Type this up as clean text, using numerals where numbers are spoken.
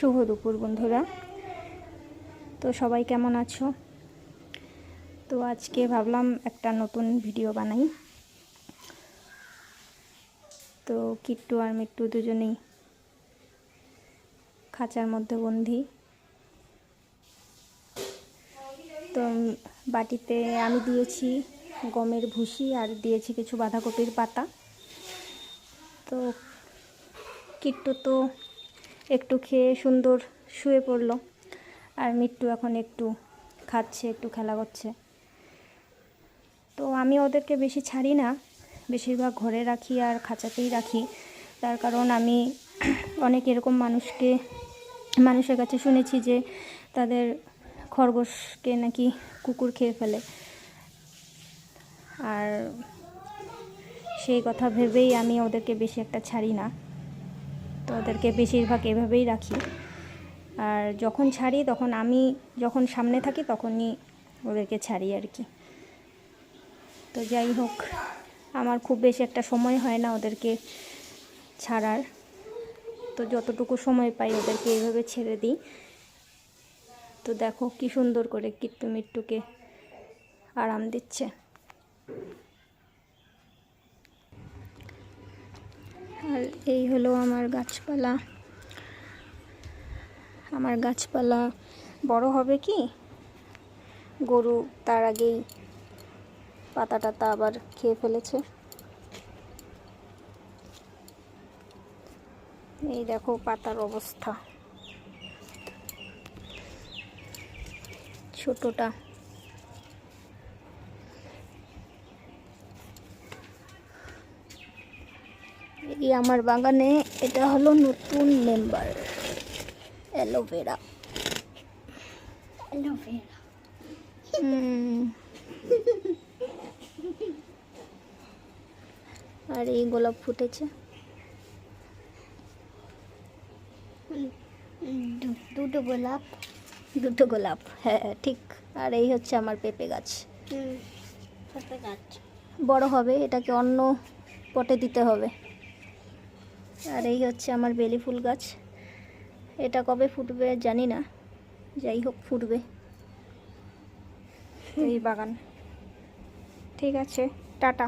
শুভ দুপুর বন্ধুরা। তো সবাই কেমন আছো? তো আজকে ভাবলাম একটা নতুন ভিডিও বানাই। তো কিট্টু আর মিট্টু দুজনেই খাঁচার মধ্যে বন্দি। তো বাটিতে আমি দিয়েছি গমের ভুসি আর দিয়েছি কিছু বাঁধাকপির পাতা। তো কিট্টু তো একটু খেয়ে সুন্দর শুয়ে পড়লো, আর মিট্টু এখন একটু খাচ্ছে, একটু খেলা করছে। তো আমি ওদেরকে বেশি ছাড়ি না, বেশিরভাগ ঘরে রাখি আর খাঁচাতেই রাখি। তার কারণ আমি অনেক এরকম মানুষের কাছে শুনেছি যে তাদের খরগোশকে নাকি কুকুর খেয়ে ফেলে, আর সেই কথা ভেবেই আমি ওদেরকে বেশি একটা ছাড়ি না। তো ওদেরকে বেশিরভাগ এভাবেই রাখি, আর যখন ছাড়ি তখন আমি যখন সামনে থাকি তখনই ওদেরকে ছাড়ি আর কি। তো যাই হোক, আমার খুব বেশি একটা সময় হয় না ওদেরকে ছাড়ার। তো যতটুকু সময় পাই ওদেরকে এইভাবে ছেড়ে দিই। তো দেখো কি সুন্দর করে কিট্টু মিট্টুকে আরাম দিচ্ছে। আর এই হলো আমার গাছপালা। আমার গাছপালা বড় হবে কি, গরু তার আগেই পাতা টাতা আবার খেয়ে ফেলেছে। এই দেখো পাতার অবস্থা, ছোটটা। এই আমার বাগানে এটা হলো নতুন মেম্বার, অ্যালোভেরা। আর এই গোলাপ ফুটেছে, দুটো গোলাপ, হ্যাঁ ঠিক। আর এই হচ্ছে আমার পেঁপে গাছ, বড় হবে, এটাকে অন্য পটে দিতে হবে। আর এই হচ্ছে আমার বেলি ফুল গাছ, এটা কবে ফুটবে জানি না, যাই হোক ফুটবে। এই বাগান। ঠিক আছে, টাটা।